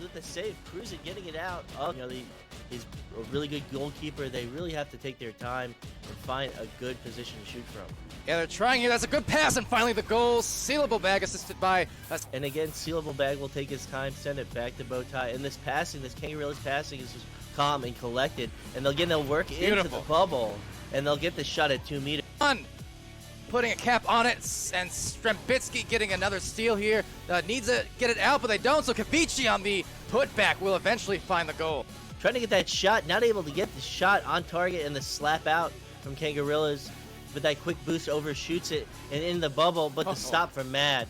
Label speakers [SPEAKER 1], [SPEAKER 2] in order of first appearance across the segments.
[SPEAKER 1] with the save, Cruzen getting it out. Oh, he's a really good goalkeeper. They really have to take their time and find a good position to shoot from.
[SPEAKER 2] Yeah, they're trying here. That's a good pass, and finally the goal. Sealable Bag assisted by us.
[SPEAKER 1] And again, Sealable Bag will take his time, send it back to Bowtie. And this passing, this Kangaroos passing is just calm and collected. And they'll work into the bubble, and they'll get the shot at 2 meters.
[SPEAKER 2] Putting a cap on it, and Strembitsky getting another steal here. Needs to get it out, but they don't, so Kavici on the putback will eventually find the goal.
[SPEAKER 1] Trying to get that shot, not able to get the shot on target, and the slap out from Kangaroos. But that quick boost overshoots it and in the bubble, but the stop from Mad.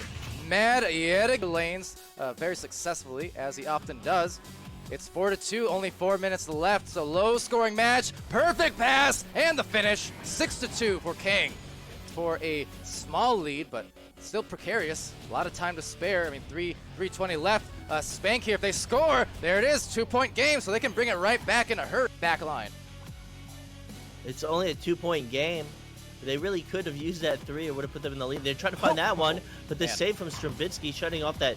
[SPEAKER 2] Mad yet again lanes very successfully, as he often does. It's 4-2, only 4 minutes left, so low scoring match. Perfect pass, and the finish, 6-2 for Kang. For a small lead, but still precarious. A lot of time to spare. I mean, 3:20 left. Spank here, if they score, there it is, 2-point game, so they can bring it right back in a hurry. Back line.
[SPEAKER 1] It's only a 2-point game. They really could have used that 3. It would have put them in the lead. They're trying to find that one, but the save from Strembitsky shutting off that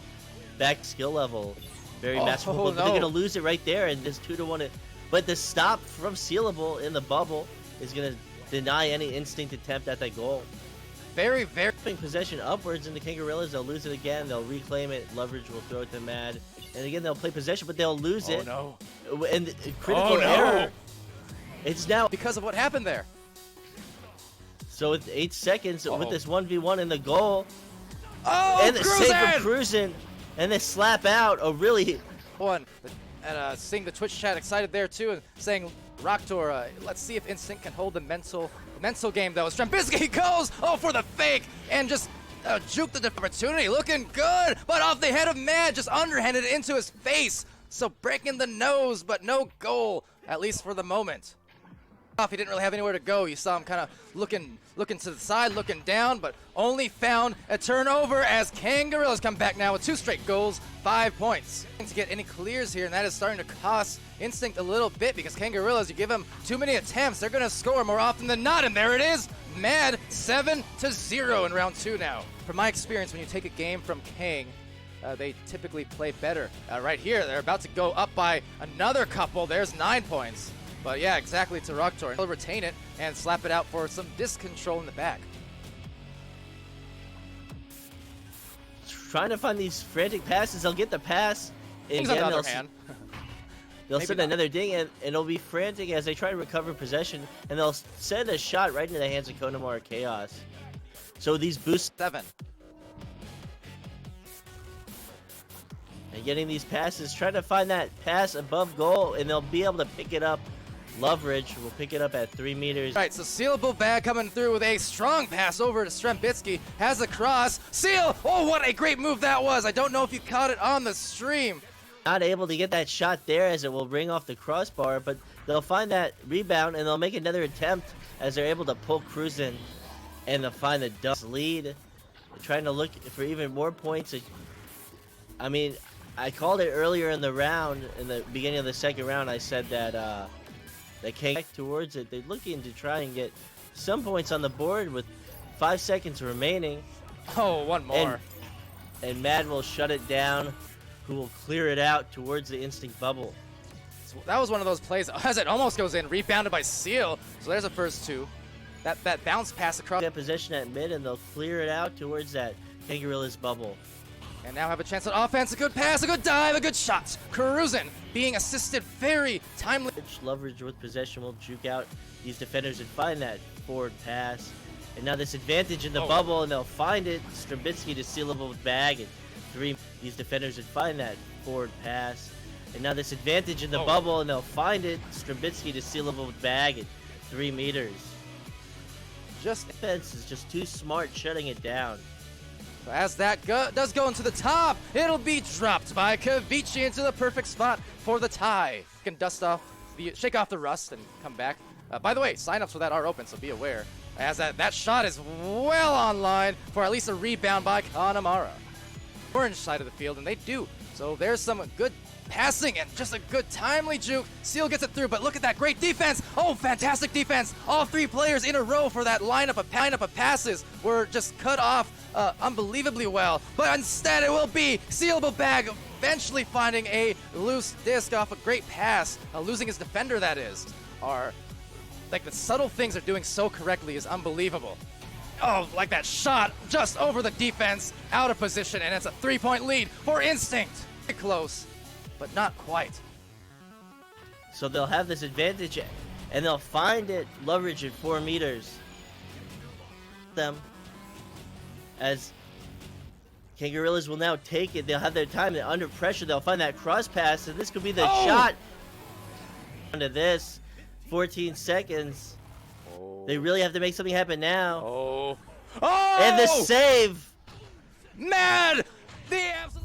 [SPEAKER 1] back skill level. Very masterful, but they're going to lose it right there, and this 2-1. But the stop from Sealable in the bubble is going to deny any instinct attempt at that goal.
[SPEAKER 2] Very
[SPEAKER 1] possession upwards in the Kangaroos. They'll lose it again. They'll reclaim it. Leverage will throw it to Mad. And again, they'll play possession, but they'll lose it.
[SPEAKER 2] Oh,
[SPEAKER 1] no. And critical error. It's now
[SPEAKER 2] because of what happened there.
[SPEAKER 1] So with 8 seconds, with this 1v1 in the goal,
[SPEAKER 2] and
[SPEAKER 1] the save from Cruzen, and the slap out, really
[SPEAKER 2] one. And seeing the Twitch chat excited there too, and saying, Rocktor, let's see if Instinct can hold the mental game though. Strembitsky goes, for the fake, and just juke the opportunity, looking good, but off the head of Mad, just underhanded it into his face. So breaking the nose, but no goal, at least for the moment. He didn't really have anywhere to go. You saw him kind of looking to the side, looking down, but only found a turnover as Kangaroos come back now with 2 straight goals, 5 points. To get any clears here, and that is starting to cost Instinct a little bit because Kangaroos, you give them too many attempts, they're going to score more often than not, and there it is. Mad 7-0 in round 2 now. From my experience, when you take a game from Kang, they typically play better. Right here, they're about to go up by another couple. There's 9 points. But yeah, exactly to Rocktor. He'll retain it and slap it out for some disc control in the back.
[SPEAKER 1] Trying to find these frantic passes. They'll get the pass.
[SPEAKER 2] And on the other hand.
[SPEAKER 1] They'll send another ding, and it'll be frantic as they try to recover possession, and they'll send a shot right into the hands of Konamar Chaos. So these boosts
[SPEAKER 2] 7.
[SPEAKER 1] And getting these passes, trying to find that pass above goal, and they'll be able to pick it up. Leverage will pick it up at 3 meters.
[SPEAKER 2] Right, so Sealable Bag coming through with a strong pass over to Strembitsky. Has a cross. Seal! Oh, what a great move that was. I don't know if you caught it on the stream.
[SPEAKER 1] Not able to get that shot there as it will ring off the crossbar, but they'll find that rebound, and they'll make another attempt as they're able to pull Cruzen, and they'll find the Ducks lead. They're trying to look for even more points. I mean, I called it earlier in the round, in the beginning of the second round. I said that they came back towards it. They're looking to try and get some points on the board with 5 seconds remaining.
[SPEAKER 2] Oh, one more.
[SPEAKER 1] And Mad will shut it down, who will clear it out towards the Instinct bubble.
[SPEAKER 2] So that was one of those plays as it almost goes in, rebounded by Seal. So there's the first 2. That bounce pass across.
[SPEAKER 1] Get possession at mid, and they'll clear it out towards that Kangaroos bubble.
[SPEAKER 2] And now have a chance at offense. A good pass, a good dive, a good shot. Cruzen being assisted very timely.
[SPEAKER 1] Leverage with possession will juke out these defenders and find that forward pass. And now this advantage in the bubble, and they'll find it. Strembitsky to Sealable with Bag, and 3. These defenders would find that forward pass. And now this advantage in the bubble, and they'll find it. Strembitsky to Sealable with Bag, and 3 meters. Just defense is just too smart shutting it down.
[SPEAKER 2] As that does go into the top, it'll be dropped by Kavici into the perfect spot for the tie. You can dust off, shake off the rust and come back. By the way, signups for that are open, so be aware. As that shot is well online for at least a rebound by Connemara. Orange side of the field, and they do. So there's some good passing and just a good timely juke. Seal gets it through, but look at that great defense. Oh, fantastic defense. All 3 players in a row for that lineup of passes were just cut off unbelievably well. But instead it will be Sealable Bag eventually finding a loose disc off a great pass, losing his defender, that is. Like, the subtle things they're doing so correctly is unbelievable. Oh, like that shot just over the defense, out of position, and it's a 3-point lead for Instinct. Close, but not quite.
[SPEAKER 1] So they'll have this advantage, and they'll find it leverage at 4 meters. Them as Kangarillas will now take it. They'll have their time. They're under pressure. They'll find that cross pass, and this could be the shot. Into this, 14 seconds. They really have to make something happen now. And the save.
[SPEAKER 2] Mad. The absolute.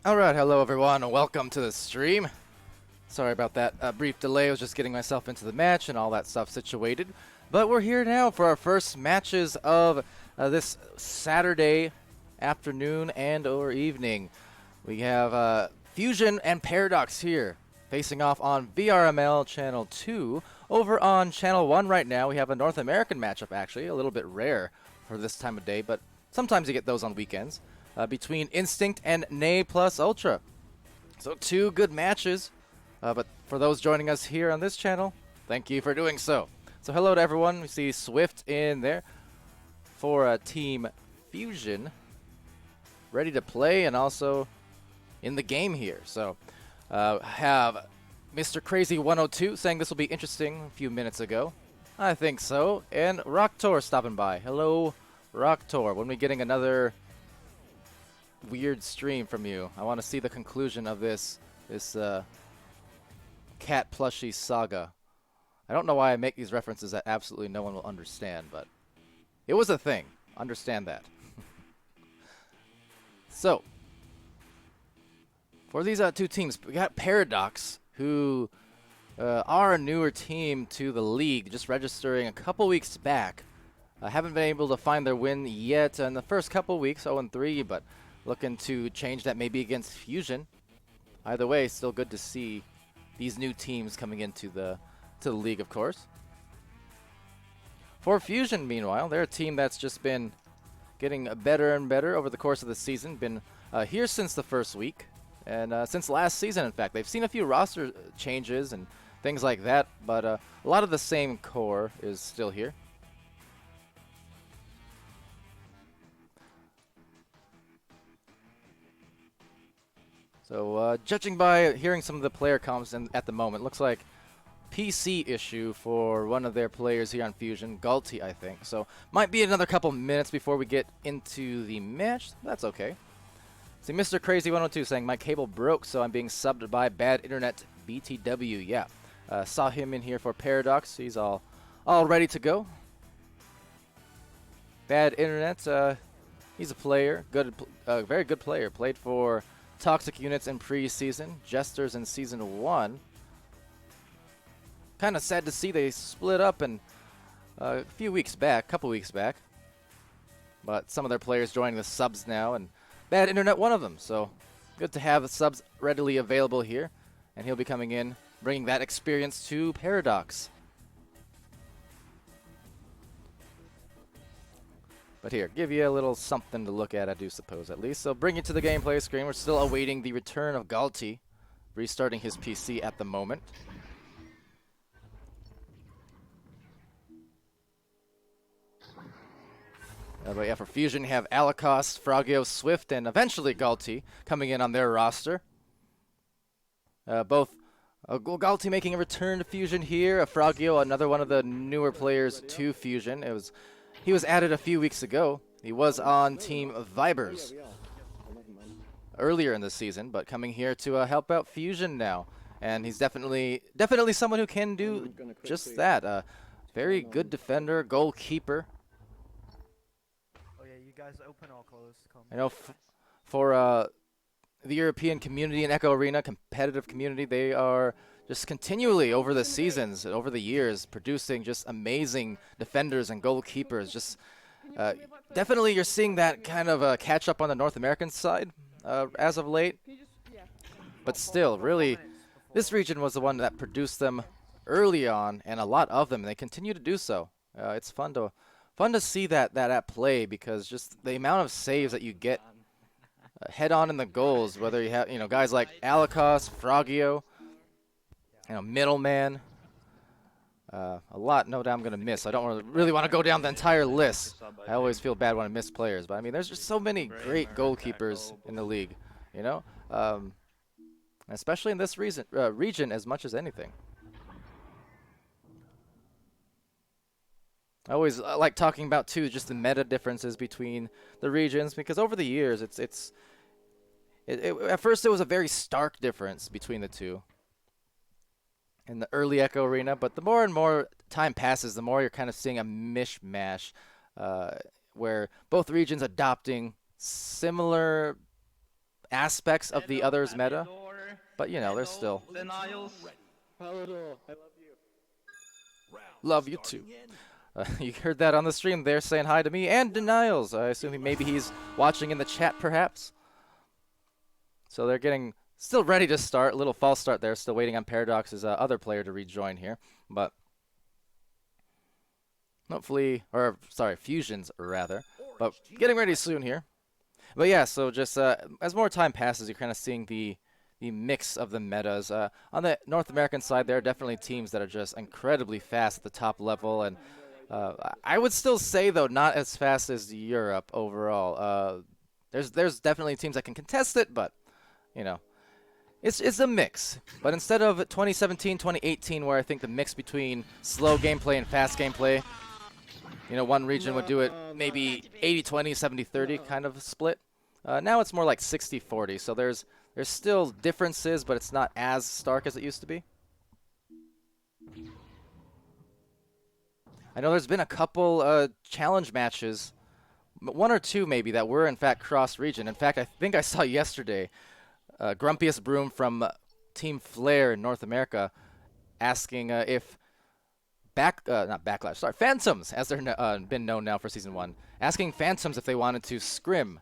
[SPEAKER 2] Alright, hello everyone, and welcome to the stream. Sorry about that brief delay. I was just getting myself into the match and all that stuff situated. But we're here now for our first matches of this Saturday afternoon and or evening. We have Fusion and Paradox here facing off on VRML Channel 2. Over on Channel 1 right now, we have a North American matchup, actually, a little bit rare for this time of day, but sometimes you get those on weekends. Between Instinct and Nay Plus Ultra. So 2 good matches, but for those joining us here on this channel, thank you for doing so. So hello to everyone. We see Swift in there for Team Fusion, ready to play and also in the game here. So have Mr. Crazy 102 saying this will be interesting a few minutes ago. I think so. And Rocktor stopping by. Hello, Rocktor. When are we getting another weird stream from you? I want to see the conclusion of this cat plushie saga. I don't know why I make these references that absolutely no one will understand, but it was a thing. Understand that. So, for these 2 teams, we got Paradox, who are a newer team to the league, just registering a couple weeks back. Haven't been able to find their win yet in the first couple weeks, 0-3, but looking to change that maybe against Fusion. Either way, still good to see these new teams coming into the league, of course. For Fusion, meanwhile, they're a team that's just been getting better and better over the course of the season. Been here since the first week, and since last season, in fact. They've seen a few roster changes and things like that, but a lot of the same core is still here. So, judging by hearing some of the player comms at the moment, looks like PC issue for one of their players here on Fusion, Galti, I think. So, might be another couple minutes before we get into the match. That's okay. See, Mr. Crazy 102 saying, my cable broke, so I'm being subbed by Bad Internet BTW. Yeah, saw him in here for Paradox. He's all all ready to go. Bad internet. He's a player, very good player. Played for Toxic Units in preseason, Jesters in Season 1. Kind of sad to see they split up in a couple weeks back. But some of their players joining the subs now, and bad internet one of them. So good to have the subs readily available here. And he'll be coming in, bringing that experience to Paradox. But here, give you a little something to look at, I do suppose, at least. So bring you to the gameplay screen. We're still awaiting the return of Galti, restarting his PC at the moment. But yeah, for Fusion, you have Alakos, Fragio, Swift, and eventually Galti coming in on their roster. Both Galti making a return to Fusion here. Fragio, another one of the newer players to Fusion. He was added a few weeks ago. He was on Team Vibers earlier in the season, but coming here to help out Fusion now. And he's definitely someone who can do just that. Very good defender, goalkeeper.
[SPEAKER 3] Oh yeah, you guys open or close?
[SPEAKER 2] I know for the European community and Echo Arena, competitive community, they are just continually over the seasons, over the years, producing just amazing defenders and goalkeepers. Just definitely you're seeing that kind of catch up on the North American side as of late. But still, really, this region was the one that produced them early on, and a lot of them. And they continue to do so. It's fun to see that at play, because just the amount of saves that you get head on in the goals, whether you have guys like Alakos, Fragio, Middleman, a lot. No doubt I'm gonna miss. I don't really want to go down the entire list. I always feel bad when I miss players, but I mean, there's just so many great goalkeepers in the league, especially in this region as much as anything. I always like talking about too just the meta differences between the regions, because over the years at first it was a very stark difference between the two in the early Echo Arena, but the more and more time passes, the more you're kind of seeing a mishmash where both regions adopting similar aspects of the other's meta, but they're still.
[SPEAKER 4] Palidore, I love you.
[SPEAKER 2] Love you too. You heard that on the stream. They're saying hi to me and Denials. I assume maybe he's watching in the chat, perhaps. So they're getting still ready to start. A little false start there. Still waiting on Paradox's other player to rejoin here. But hopefully, Fusions rather. But getting ready soon here. But yeah, so just as more time passes, you're kind of seeing the mix of the metas. On the North American side, there are definitely teams that are just incredibly fast at the top level, and I would still say, though, not as fast as Europe overall. There's definitely teams that can contest it, but it's a mix. But instead of 2017, 2018, where I think the mix between slow gameplay and fast gameplay, one region would do it maybe 80-20, 70-30 kind of split. Now it's more like 60-40. So there's still differences, but it's not as stark as it used to be. I know there's been a couple challenge matches, one or two maybe, that were in fact cross-region. In fact, I think I saw yesterday Grumpiest Broom from Team Flare in North America asking if Phantoms, as they're been known now for Season 1, asking Phantoms if they wanted to scrim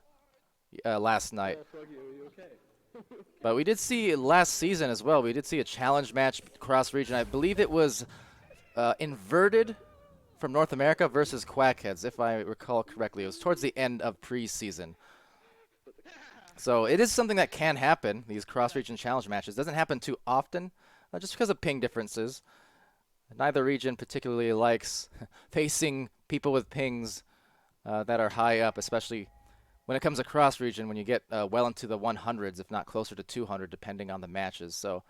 [SPEAKER 2] last night. But we did see last season as well, we did see a challenge match cross-region. I believe it was Inverted from North America versus Quackheads, if I recall correctly. It was towards the end of preseason. So it is something that can happen, these cross-region challenge matches. It doesn't happen too often, just because of ping differences. Neither region particularly likes facing people with pings that are high up, especially when it comes to cross-region, when you get well into the 100s, if not closer to 200, depending on the matches. So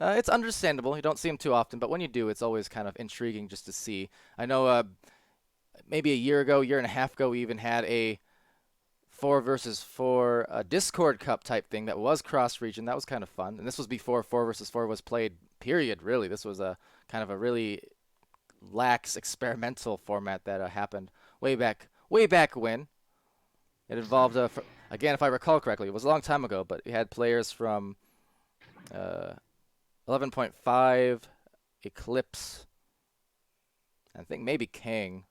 [SPEAKER 2] it's understandable. You don't see them too often, but when you do, it's always kind of intriguing just to see. I know maybe a year and a half ago, we even had a 4 versus 4 Discord Cup type thing that was cross-region. That was kind of fun. And this was before 4 versus 4 was played, period, really. This was a kind of a really lax experimental format that happened way back when. It involved, again, if I recall correctly, it was a long time ago, but we had players from 11.5, Eclipse, I think maybe King,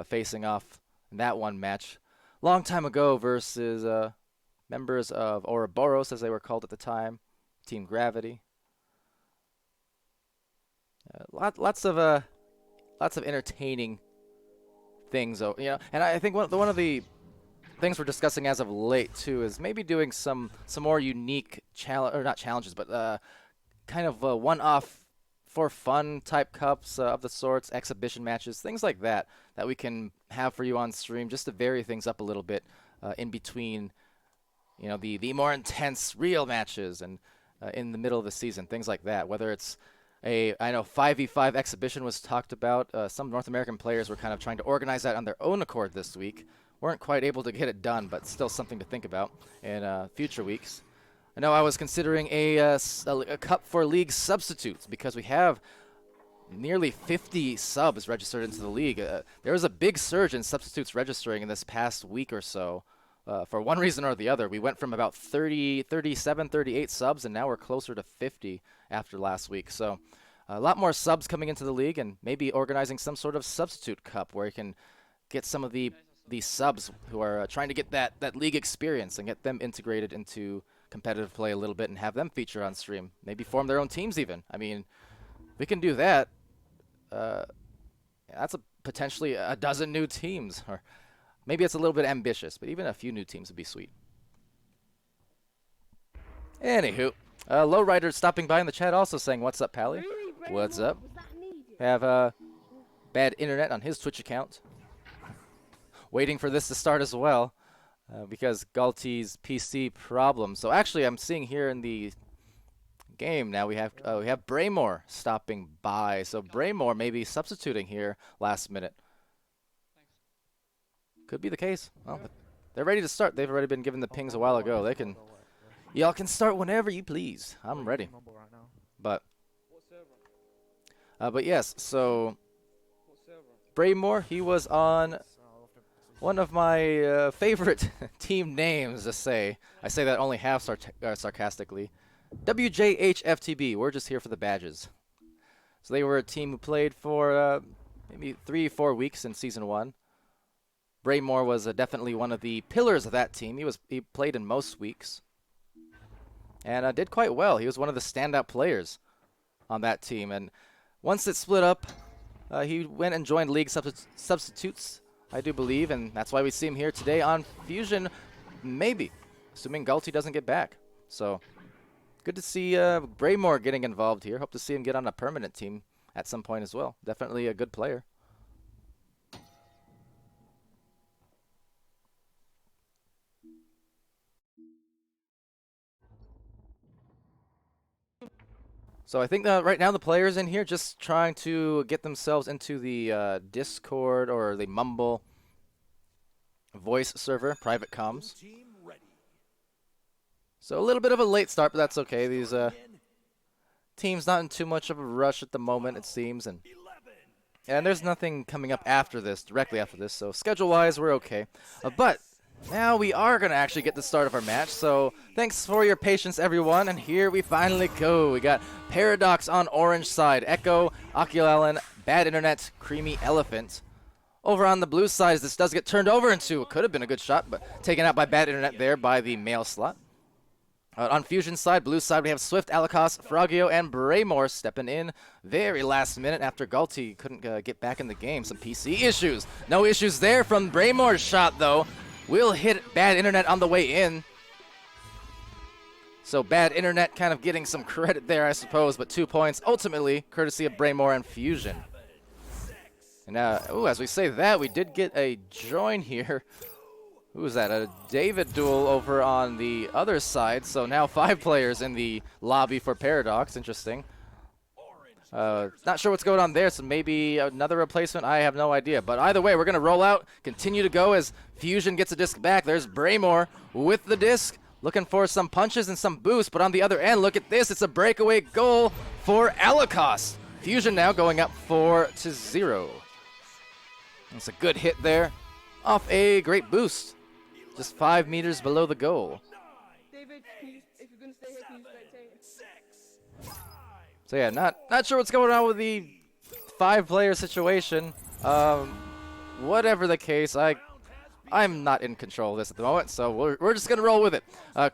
[SPEAKER 2] facing off in that one match. Long time ago versus members of Ouroboros, as they were called at the time, Team Gravity. Lots of entertaining things, you know. And I think one of the things we're discussing as of late too is maybe doing some more unique challenge, or not challenges, but kind of one-off for fun type cups of the sorts, exhibition matches, things like that we can have for you on stream, just to vary things up a little bit in between, you know, the more intense real matches and in the middle of the season, things like that. Whether it's I know 5v5 exhibition was talked about. Some North American players were kind of trying to organize that on their own accord this week. Weren't quite able to get it done, but still something to think about in future weeks. I know I was considering a cup for league substitutes, because we have nearly 50 subs registered into the league. There was a big surge in substitutes registering in this past week or so. For one reason or the other, we went from about 30, 37, 38 subs, and now we're closer to 50 after last week. So a lot more subs coming into the league, and maybe organizing some sort of substitute cup where you can get some of the subs who are trying to get that league experience and get them integrated into competitive play a little bit and have them feature on stream. Maybe form their own teams even. I mean, we can do that. That's potentially a dozen new teams, or maybe it's a little bit ambitious, but even a few new teams would be sweet. Anywho, Lowrider stopping by in the chat also saying, "What's up, Pally?" What's up? Have bad internet on his Twitch account. Waiting for this to start as well, because Galti's PC problem. So actually, I'm seeing here in the game now we have Braymore stopping by. So Braymore may be substituting here last minute. Could be the case. Well, they're ready to start. They've already been given the pings a while ago. Y'all can start whenever you please. I'm ready. But yes, so Braymore, he was on one of my favorite team names to say. I say that only half sarcastically. WJHFTB, we're just here for the badges. So they were a team who played for maybe 3-4 weeks in Season 1. Braymore was definitely one of the pillars of that team. He played in most weeks and did quite well. He was one of the standout players on that team. And once it split up, he went and joined League Substitutes, I do believe, and that's why we see him here today on Fusion, maybe, assuming Galti doesn't get back. So good to see Braymore getting involved here. Hope to see him get on a permanent team at some point as well. Definitely a good player. So I think right now the players in here just trying to get themselves into the Discord or the Mumble voice server, private comms. So a little bit of a late start, but that's okay. These teams not in too much of a rush at the moment, it seems, and there's nothing coming up after this, directly after this. So schedule-wise, we're okay. But now we are going to actually get the start of our match, so thanks for your patience, everyone, and here we finally go. We got Paradox on orange side, Echo, Oculalen, Bad Internet, Creamy Elephant. Over on the blue side, this does get turned over into, it could have been a good shot, but taken out by Bad Internet there by the male slot. On Fusion side, blue side, we have Swift, Alikos, Frogio, and Braymore stepping in very last minute after Galti couldn't get back in the game. Some PC issues. No issues there from Braymore's shot, though. Will hit Bad Internet on the way in. So Bad Internet kind of getting some credit there, I suppose, but 2 points ultimately courtesy of Braymore and Fusion. And as we say that, we did get a join here. Who was that? A David duel over on the other side. So now 5 players in the lobby for Paradox. Interesting. Not sure what's going on there, so maybe another replacement. I have no idea. But either way, we're going to roll out, continue to go as Fusion gets a disc back. There's Braymore with the disc, looking for some punches and some boost. But on the other end, look at this. It's a breakaway goal for Alikos. Fusion now going up 4-0. It's a good hit there off a great boost. Just 5 meters below the goal.
[SPEAKER 4] David, if you're going to stay here, can you spectate?
[SPEAKER 2] So yeah, not sure what's going on with the 5-player situation. Whatever the case, I'm not in control of this at the moment, so we're just gonna roll with it.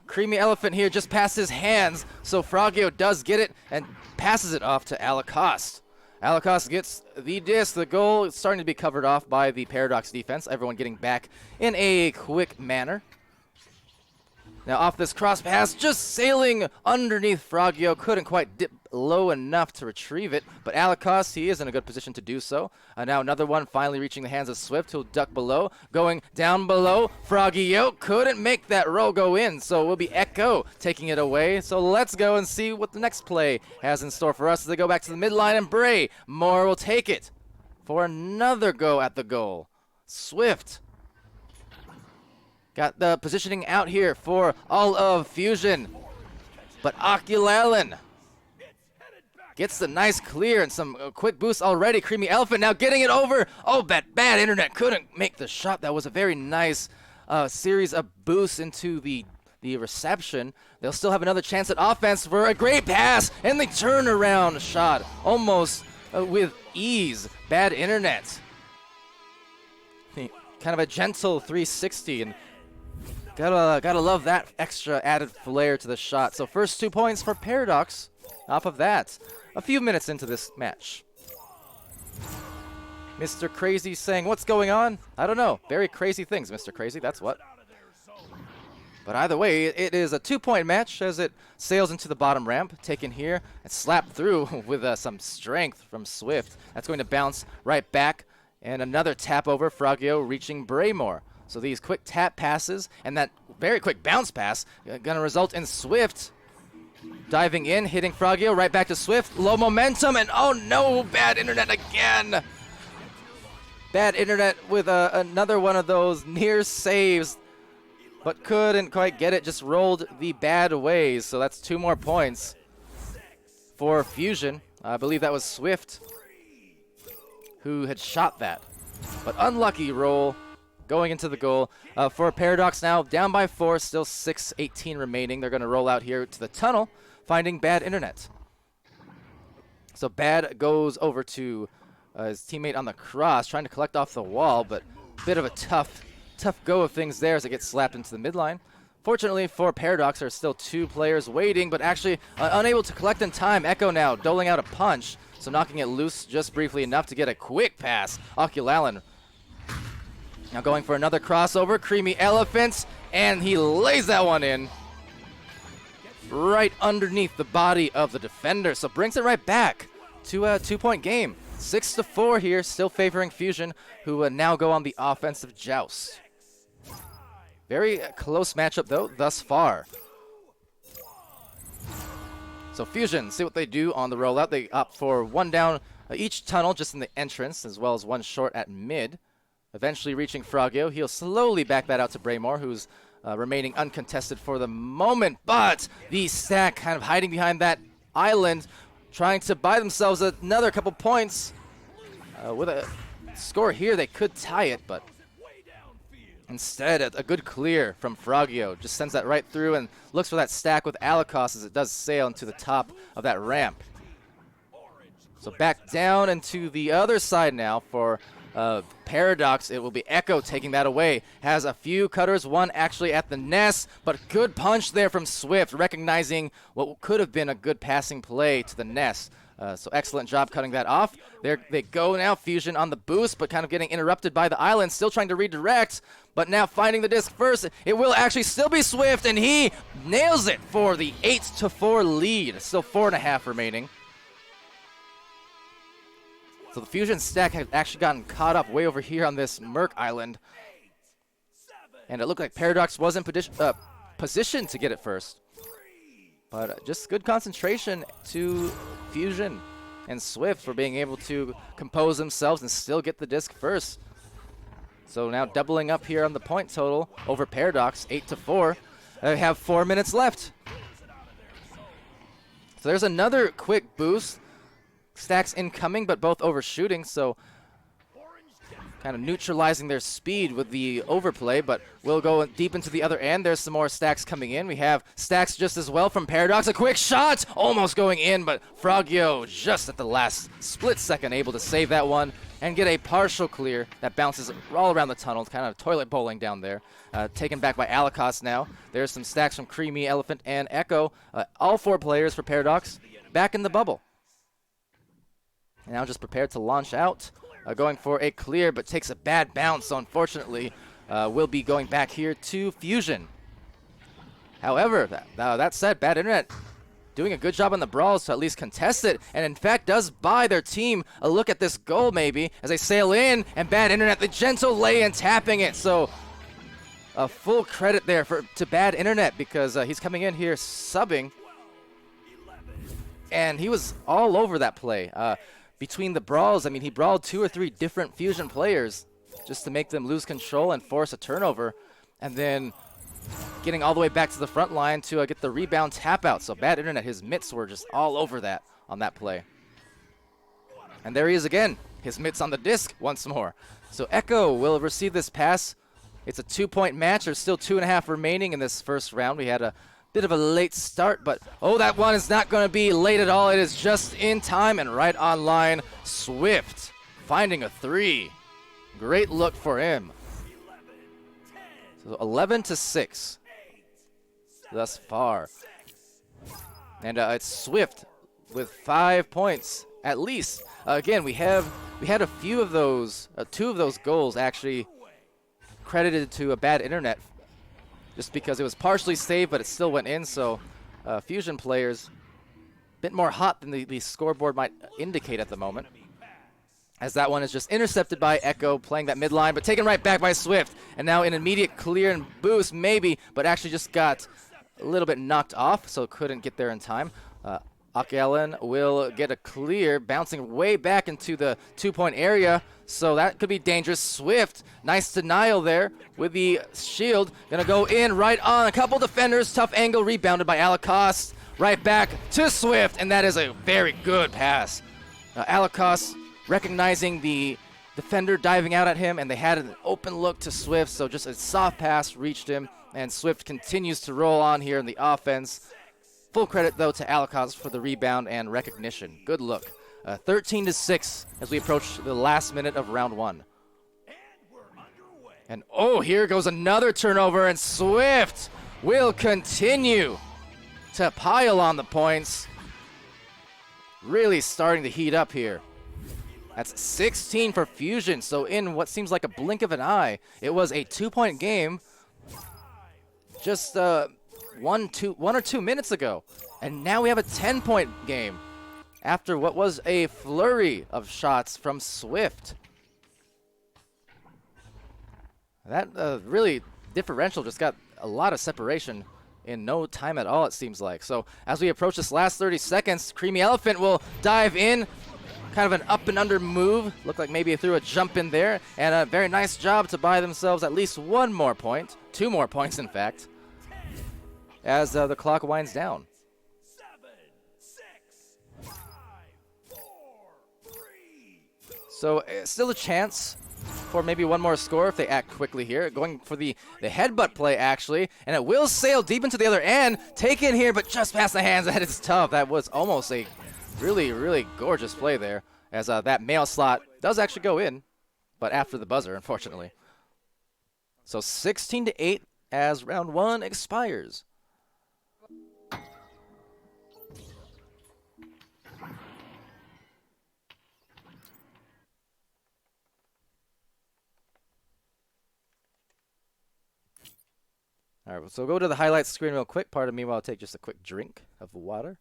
[SPEAKER 2] Creamy Elephant here just passed his hands, so Frogio does get it and passes it off to Alacoste. Alacoste gets the disc. The goal is starting to be covered off by the Paradox defense. Everyone getting back in a quick manner. Now off this cross pass, just sailing underneath Frogio. Couldn't quite dip low enough to retrieve it, but Alacoste, he is in a good position to do so. Now another one finally reaching the hands of Swift, who'll duck below. Going down below, Frogio couldn't make that roll go in, so it will be Echo taking it away. So let's go and see what the next play has in store for us as they go back to the midline, and Bray Moore will take it for another go at the goal. Swift got the positioning out here for all of Fusion. But Oculalen gets the nice clear and some quick boost already. Creamy Elephant now getting it over. Oh, bad internet. Couldn't make the shot. That was a very nice series of boosts into the reception. They'll still have another chance at offense for a great pass. And the turnaround shot almost with ease. Bad internet. Kind of a gentle 360, and Gotta love that extra added flair to the shot. So first 2 points for Paradox off of that. A few minutes into this match. Mr. Crazy saying, what's going on? I don't know. Very crazy things, Mr. Crazy. That's what. But either way, it is a 2-point match as it sails into the bottom ramp. Taken here and slapped through with some strength from Swift. That's going to bounce right back. And another tap over. Frogio reaching Braymore. So these quick tap passes and that very quick bounce pass going to result in Swift diving in, hitting Frogio, right back to Swift. Low momentum, and oh no, bad internet again. Bad internet with another one of those near saves, but couldn't quite get it, just rolled the bad ways. So that's 2 more points for Fusion. I believe that was Swift who had shot that, but unlucky roll. Going into the goal for Paradox now, down by 4, still 6:18 remaining. They're going to roll out here to the tunnel, finding bad internet. So Bad goes over to his teammate on the cross, trying to collect off the wall, but a bit of a tough go of things there as it gets slapped into the midline. Fortunately for Paradox, there are still 2 players waiting, but actually unable to collect in time. Echo now doling out a punch, so knocking it loose just briefly enough to get a quick pass. Oculalen now going for another crossover. Creamy Elephants, and he lays that one in right underneath the body of the defender. So brings it right back to a 2-point game. 6-4 here, still favoring Fusion, who now go on the offensive joust. Very close matchup, though, thus far. So Fusion, see what they do on the rollout. They opt for 1 down each tunnel just in the entrance, as well as 1 short at mid. Eventually reaching Frogio. He'll slowly back that out to Braymore, who's remaining uncontested for the moment. But the stack kind of hiding behind that island, trying to buy themselves another couple points. With a score here, they could tie it, but instead, a good clear from Frogio. Just sends that right through and looks for that stack with Alacoste as it does sail into the top of that ramp. So back down into the other side now for Paradox. It will be Echo taking that away. Has a few cutters, 1 actually at the nest, but good punch there from Swift, recognizing what could have been a good passing play to the nest. So excellent job cutting that off. There they go now, Fusion on the boost, but kind of getting interrupted by the island, still trying to redirect, but now finding the disc first. It will actually still be Swift, and he nails it for the 8-4 lead. Still 4.5 remaining. So the Fusion stack has actually gotten caught up way over here on this Merc Island. And it looked like Paradox was in position to get it first. But just good concentration to Fusion and Swift for being able to compose themselves and still get the disc first. So now doubling up here on the point total over Paradox, 8-4. They have 4 minutes left. So there's another quick boost. stacks incoming, but both overshooting, so kind of neutralizing their speed with the overplay, but we'll go deep into the other end. There's some more stacks coming in. We have stacks just as well from Paradox. A quick shot, almost going in, but Frogyo just at the last split second able to save that one and get a partial clear that bounces all around the tunnel, kind of toilet bowling down there. Taken back by Alikos now. There's some stacks from Creamy, Elephant, and Echo. All 4 players for Paradox back in the bubble. Now just prepared to launch out. Going for a clear, but takes a bad bounce, so unfortunately will be going back here to Fusion. However, that said, Bad Internet doing a good job on the brawls to at least contest it, and in fact does buy their team a look at this goal maybe as they sail in, and Bad Internet, the gentle lay-in tapping it, so a full credit there to Bad Internet because he's coming in here subbing, and he was all over that play. Between the brawls, I mean, he brawled 2 or 3 different Fusion players just to make them lose control and force a turnover, and then getting all the way back to the front line to get the rebound tap out. So Bad Internet, his mitts were just all over that on that play. And there he is again, his mitts on the disc once more. So Echo will receive this pass. It's a 2-point match. There's still 2.5 remaining in this first round. We had a bit of a late start, but oh, that one is not going to be late at all. It is just in time and right on line. Swift finding a 3. Great look for him. So 11-6 thus far. And it's Swift with 5 points at least. Again, we had a few of those, 2 of those goals actually credited to a Bad Internet, just because it was partially saved, but it still went in. So Fusion players a bit more hot than the scoreboard might indicate at the moment, as that one is just intercepted by Echo playing that midline, but taken right back by Swift. And now an immediate clear and boost maybe, but actually just got a little bit knocked off, so couldn't get there in time. Akelen will get a clear, bouncing way back into the 2-point area, so that could be dangerous. Swift, nice denial there with the shield. Gonna go in right on a couple defenders. Tough angle, rebounded by Alikos. Right back to Swift, and that is a very good pass. Alikos recognizing the defender diving out at him, and they had an open look to Swift, so just a soft pass reached him, and Swift continues to roll on here in the offense. Full credit, though, to Alikos for the rebound and recognition. Good look. 13-6 as we approach the last minute of round 1. And oh, here goes another turnover, and Swift will continue to pile on the points. Really starting to heat up here. That's 16 for Fusion, so in what seems like a blink of an eye, it was a 2-point game just 1 or 2 minutes ago. And now we have a 10-point game after what was a flurry of shots from Swift. That really differential just got a lot of separation in no time at all, it seems like. So as we approach this last 30 seconds, Creamy Elephant will dive in. Kind of an up and under move. Looked like maybe he threw a jump in there. And a very nice job to buy themselves at least 1 more point. 2 more points, in fact, as the clock winds down.
[SPEAKER 5] 7, 6, 5, 4, 3.
[SPEAKER 2] So still a chance for maybe 1 more score if they act quickly here. Going for the headbutt play, actually. And it will sail deep into the other end. Take it here, but just past the hands. That is tough. That was almost a really, really gorgeous play there, as that mail slot does actually go in, but after the buzzer, unfortunately. So 16-8 as round 1 expires. All right, so we'll go to the highlights screen real quick. Pardon me while I take just a quick drink of water.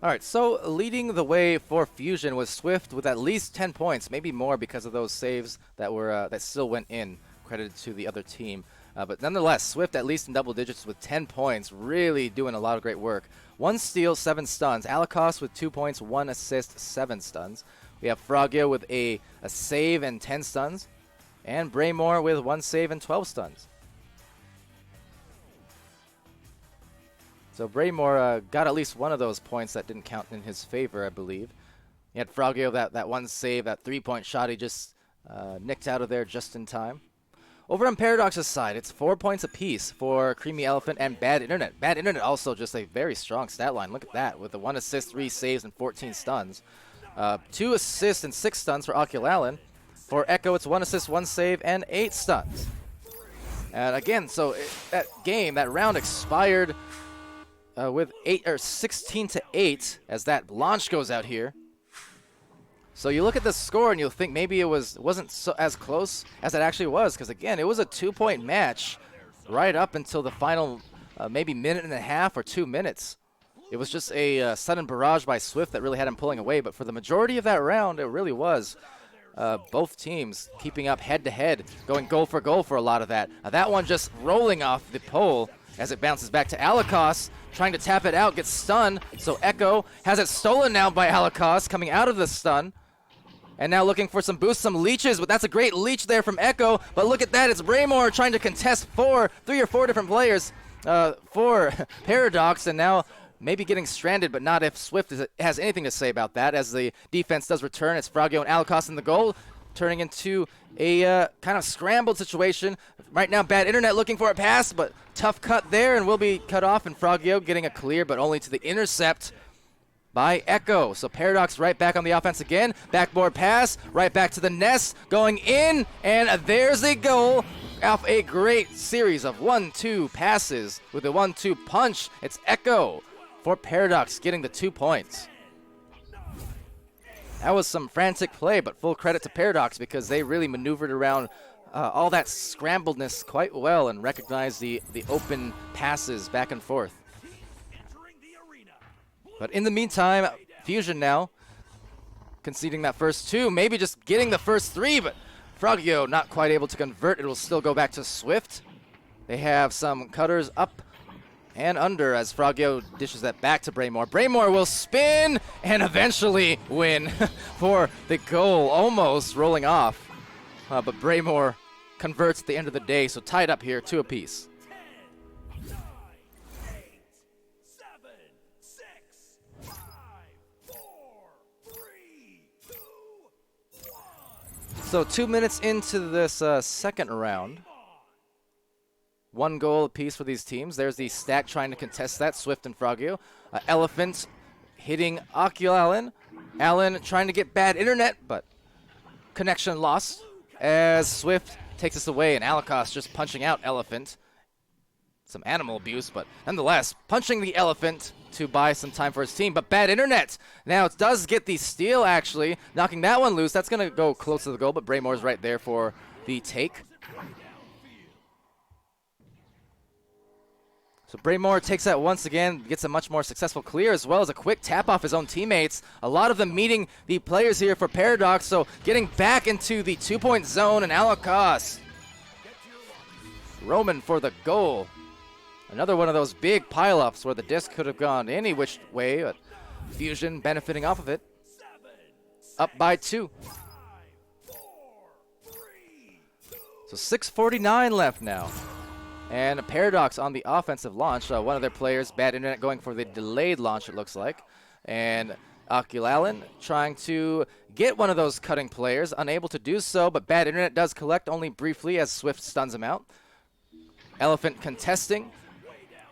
[SPEAKER 2] All right, so leading the way for Fusion was Swift with at least 10 points, maybe more because of those saves that were that still went in, credited to the other team. But nonetheless, Swift at least in double digits with 10 points, really doing a lot of great work. 1 steal, 7 stuns. Alikos with 2 points, 1 assist, 7 stuns. We have Frogyo with a save and 10 stuns. And Braymore with 1 save and 12 stuns. So Braymore got at least one of those points that didn't count in his favor, I believe. He had Frogio, that 1 save, that 3-point shot he just nicked out of there just in time. Over on Paradox's side, it's 4 points apiece for Creamy Elephant and Bad Internet. Bad Internet also just a very strong stat line. Look at that, with the 1 assist, 3 saves, and 14 stuns. 2 assists and 6 stuns for Oculalen. For Echo, it's 1 assist, 1 save, and 8 stuns. And again, so that game, that round expired with 16-8 as that launch goes out here. So you look at the score and you'll think maybe it wasn't so as close as it actually was, because again, it was a 2-point match right up until the final maybe minute and a half or 2 minutes. It was just a sudden barrage by Swift that really had him pulling away, but for the majority of that round, it really was both teams keeping up head-to-head, going goal for a lot of that. That one just rolling off the pole as it bounces back to Alikos, trying to tap it out, gets stunned. So Echo has it stolen now by Alikos, coming out of the stun. And now looking for some boosts, some leeches, but that's a great leech there from Echo. But look at that, it's Braymore trying to contest 3 or 4 different players for Paradox, and now maybe getting stranded, but not if Swift has anything to say about that, as the defense does return. It's Frogio and Alikos in the goal, turning into a kind of scrambled situation. Right now, Bad Internet looking for a pass, but tough cut there, and will be cut off, and Frogio getting a clear, but only to the intercept by Echo. So Paradox right back on the offense again. Backboard pass, right back to the nest, going in, and there's a goal off a great series of 1-2 passes with a 1-2 punch. It's Echo for Paradox getting the 2 points. That was some frantic play, but full credit to Paradox because they really maneuvered around all that scrambledness quite well and recognized the open passes back and forth. But in the meantime, Fusion now conceding that first 2, maybe just getting the first 3, but Frogio not quite able to convert. It will still go back to Swift. They have some cutters up and under as Frogio dishes that back to Braymore. Braymore will spin and eventually win for the goal, almost rolling off. But Braymore converts at the end of the day, so tied up here, 2 apiece. So 2 minutes into this second round. 1 goal apiece for these teams. There's the stack trying to contest that, Swift and Frogio. Elephant hitting Oculalen. Allen trying to get Bad Internet, but connection lost as Swift takes us away, and Alikos just punching out Elephant. Some animal abuse, but nonetheless, punching the Elephant to buy some time for his team. But Bad Internet now it does get the steal, actually, knocking that one loose. That's going to go close to the goal, but Braymore's right there for the take. So Braymore takes that once again, gets a much more successful clear, as well as a quick tap off his own teammates. A lot of them meeting the players here for Paradox, so getting back into the 2-point zone, and Alikos Roman for the goal. Another one of those big pile-ups where the disc could have gone any which way, but Fusion benefiting off of it. Up by 2. So 6:49 left now. And a Paradox on the offensive launch. One of their players, Bad Internet, going for the delayed launch, it looks like. And Oculalen trying to get one of those cutting players, unable to do so, but Bad Internet does collect only briefly as Swift stuns him out. Elephant contesting.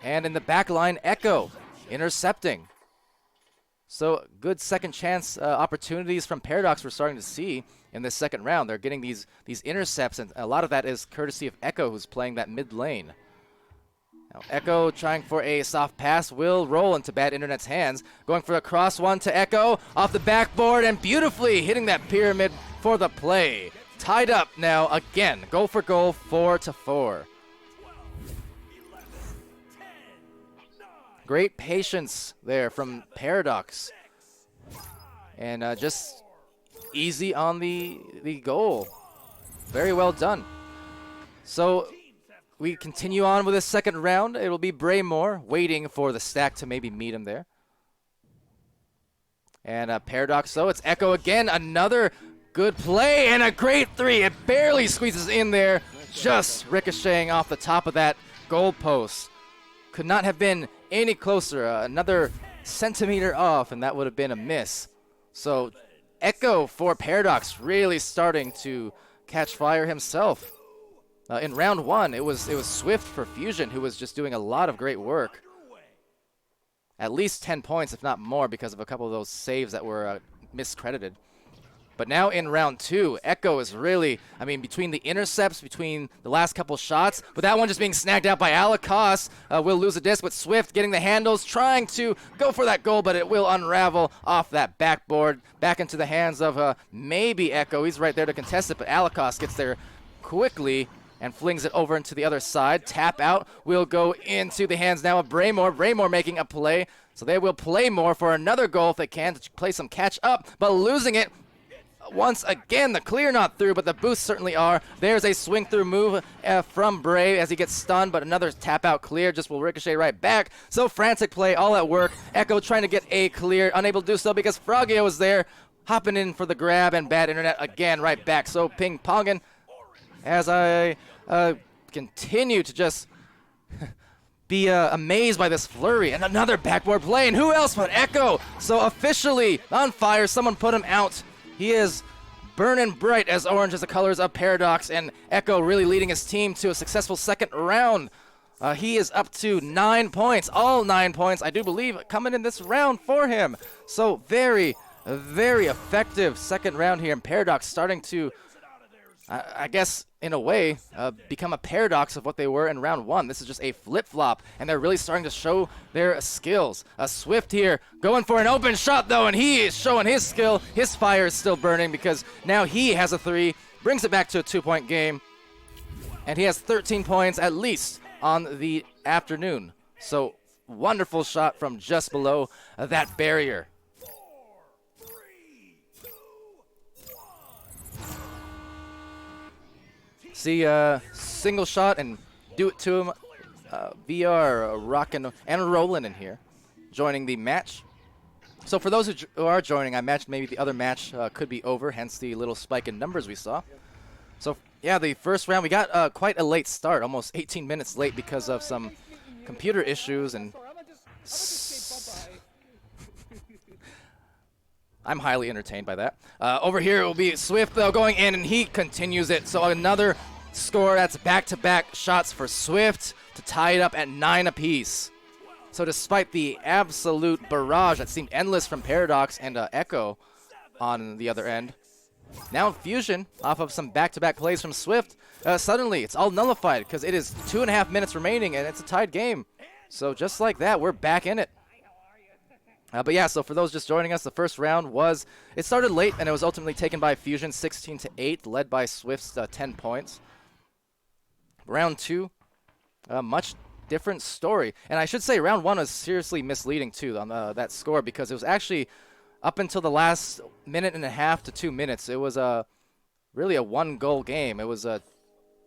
[SPEAKER 2] And in the back line, Echo intercepting. So good second chance opportunities from Paradox we're starting to see in this second round. They're getting these intercepts, and a lot of that is courtesy of Echo, who's playing that mid lane. Now Echo trying for a soft pass will roll into Bad Internet's hands. Going for a cross one to Echo off the backboard and beautifully hitting that pyramid for the play. Tied up now again. Goal for goal, 4-4. Great patience there from Paradox. And just easy on the goal. Very well done. So we continue on with the second round. It will be Braymore waiting for the stack to maybe meet him there. And Paradox, so it's Echo again. Another Good play and a great three. It barely squeezes in there, just ricocheting off the top of that goal post. Could not have been any closer. Another centimeter off, and that would have been a miss. So Echo for Paradox really starting to catch fire himself. In round one, it was Swift for Fusion who was just doing a lot of great work. At least 10 points, if not more, because of a couple of those saves that were miscredited. But now in round two, Echo is really, I mean, between the intercepts, between the last couple shots, but that one just being snagged out by Alakos, will lose a disc, but Swift getting the handles, trying to go for that goal, but it will unravel off that backboard, back into the hands of maybe Echo. He's right there to contest it, but Alakos gets there quickly and flings it over into the other side. Tap out will go into the hands now of Braymore. Braymore making a play, so they will play more for another goal if they can to play some catch up, but losing it. Once again, the clear not through, but the boosts certainly are. There's a swing through move from Bray as he gets stunned, but another tap out clear just will ricochet right back. So frantic play, all at work. Echo trying to get a clear, unable to do so because Frogio was there, hopping in for the grab, and bad internet again right back. So ping-ponging as I continue to just be amazed by this flurry. And another backboard play, and who else but Echo? So officially on fire, someone put him out. He is burning bright as orange as the colors of Paradox, and Echo really leading his team to a successful second round. He is up to 9 points, all 9 points, I do believe, coming in this round for him. So very, very effective second round here, and Paradox starting to, I guess, in a way, become a paradox of what they were in round one. This is just a flip-flop, and they're really starting to show their skills. Swift here going for an open shot, though, and he is showing his skill. His fire is still burning because now he has a three, brings it back to a 2-point game, and he has 13 points at least on the afternoon. So wonderful shot from just below that barrier. See, single shot and do it to him. VR rocking and rolling in here, joining the match. So for those who are joining, I imagine maybe the other match could be over, hence the little spike in numbers we saw. So yeah, the first round, we got quite a late start, almost 18 minutes late because of some computer issues, and I'm highly entertained by that. Over here it will be Swift, though, going in, and he continues it. So another score, that's back-to-back shots for Swift to tie it up at 9 apiece. So despite the absolute barrage that seemed endless from Paradox and Echo on the other end, now Fusion, off of some back-to-back plays from Swift, suddenly it's all nullified because it is 2.5 minutes remaining and it's a tied game. So just like that, we're back in it. But yeah, so for those just joining us, the first round was, it started late and it was ultimately taken by Fusion 16-8, led by Swift's 10 points. Round two, much different story. And I should say round one was seriously misleading too on that score, because it was actually up until the last minute and a half to 2 minutes. It was really a 1-goal game. It was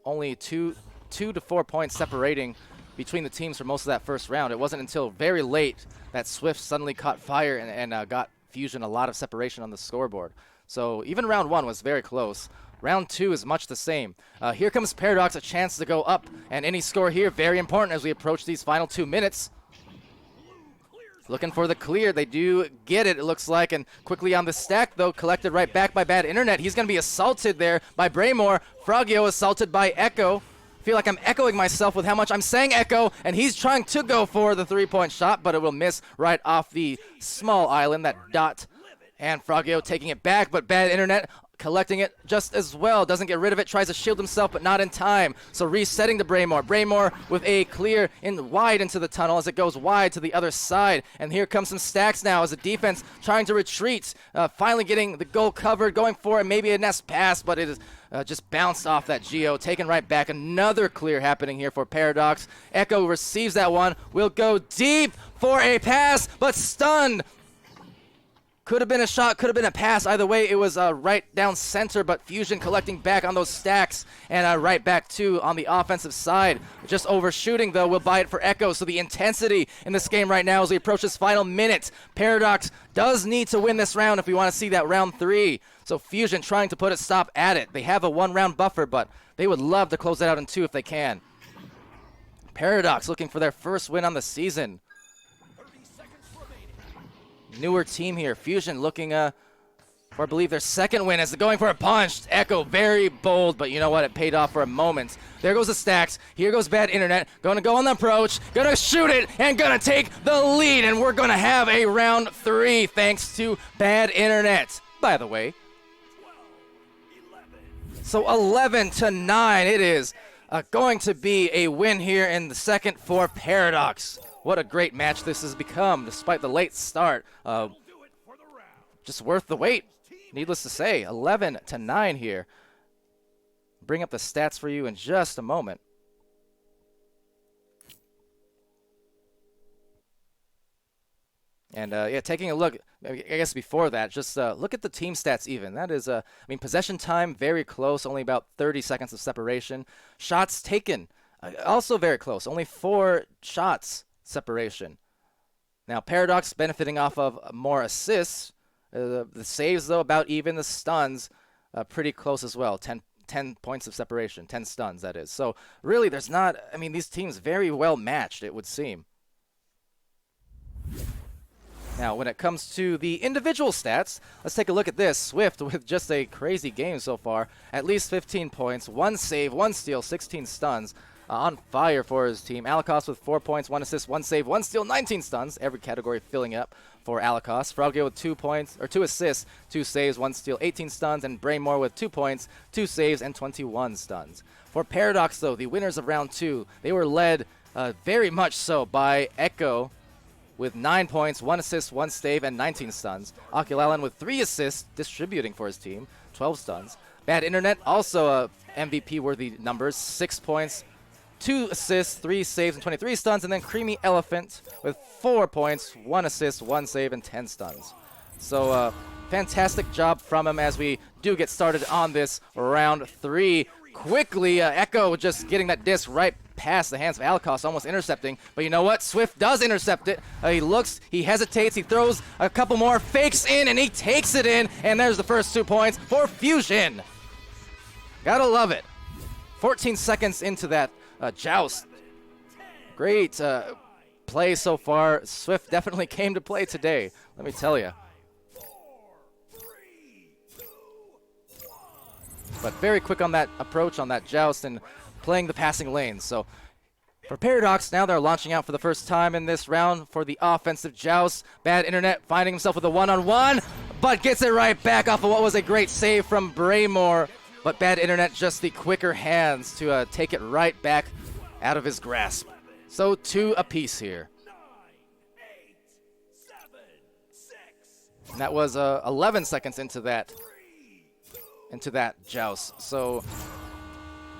[SPEAKER 2] only 2 to 4 points separating between the teams for most of that first round. It wasn't until very late that Swift suddenly caught fire and got Fusion a lot of separation on the scoreboard. So even round one was very close. Round two is much the same. Here comes Paradox, a chance to go up, and any score here very important as we approach these final 2 minutes. Looking for the clear. They do get it, it looks like, and quickly on the stack, though, collected right back by bad internet. He's going to be assaulted there by Braymore. Frogio assaulted by Echo. I feel like I'm echoing myself with how much I'm saying Echo, and he's trying to go for the 3-point shot, but it will miss right off the small island, that dot. And Frogio taking it back, but bad internet collecting it just as well. Doesn't get rid of it, tries to shield himself, but not in time. So resetting to Braymore. Braymore with a clear in wide into the tunnel as it goes wide to the other side. And here comes some stacks now as the defense trying to retreat. Finally getting the goal covered, going for it, maybe a nest pass, but it is just bounced off that Geo, taken right back. Another clear happening here for Paradox. Echo receives that one, will go deep for a pass, but stunned. Could have been a shot, could have been a pass. Either way, it was right down center, but Fusion collecting back on those stacks and right back too on the offensive side. Just overshooting though, will buy it for Echo. So the intensity in this game right now as we approach this final minute. Paradox does need to win this round if we want to see that round 3. So Fusion trying to put a stop at it. They have a 1-round buffer, but they would love to close it out in 2 if they can. Paradox looking for their first win on the season. Newer team here. Fusion looking for, I believe, their second win as they're going for a punch. Echo very bold, but you know what? It paid off for a moment. There goes the stacks. Here goes Bad Internet. Going to go on the approach. Going to shoot it and going to take the lead. And we're going to have a round 3 thanks to Bad Internet. By the way. So 11-9 it is going to be a win here in the second for Paradox. What a great match this has become, despite the late start. Just worth the wait, needless to say. 11-9 here. Bring up the stats for you in just a moment. And yeah, taking a look, I guess before that, just look at the team stats even. That is, I mean, possession time, very close, only about 30 seconds of separation. Shots taken, also very close, only 4 shots separation. Now, Paradox benefiting off of more assists. The saves, though, about even. The stuns, pretty close as well. 10 points of separation, 10 stuns, that is. So, really, there's not, I mean, these teams very well matched, it would seem. Now, when it comes to the individual stats, let's take a look at this. Swift with just a crazy game so far. At least 15 points, 1 save, 1 steal, 16 stuns. On fire for his team. Alakos with 4 points, 1 assist, 1 save, 1 steal, 19 stuns. Every category filling up for Alakos. Froggill with 2 points, or 2 assists, 2 saves, 1 steal, 18 stuns. And Braymore with 2 points, 2 saves, and 21 stuns. For Paradox, though, the winners of round 2, they were led very much so by Echo with 9 points, 1 assist, 1 save, and 19 stuns. Akulalan with 3 assists, distributing for his team, 12 stuns. Bad Internet, also MVP-worthy numbers, 6 points, 2 assists, 3 saves, and 23 stuns. And then Creamy Elephant with 4 points, 1 assist, 1 save, and 10 stuns. So fantastic job from him as we do get started on this round 3. Quickly, Echo just getting that disc right past the hands of Alakos, almost intercepting. But you know what? Swift does intercept it. He looks, he hesitates, he throws a couple more, fakes in, and he takes it in. And there's the first 2 points for Fusion. Gotta love it. 14 seconds into that joust. Great play so far. Swift definitely came to play today, let me tell you. But very quick on that approach, on that joust, and playing the passing lanes. So for Paradox, now they're launching out for the first time in this round for the offensive joust. Bad Internet finding himself with a one-on-one, but gets it right back off of what was a great save from Braymore. But Bad Internet just the quicker hands to take it right back out of his grasp. So 2 apiece here. And that was 11 seconds into that joust. So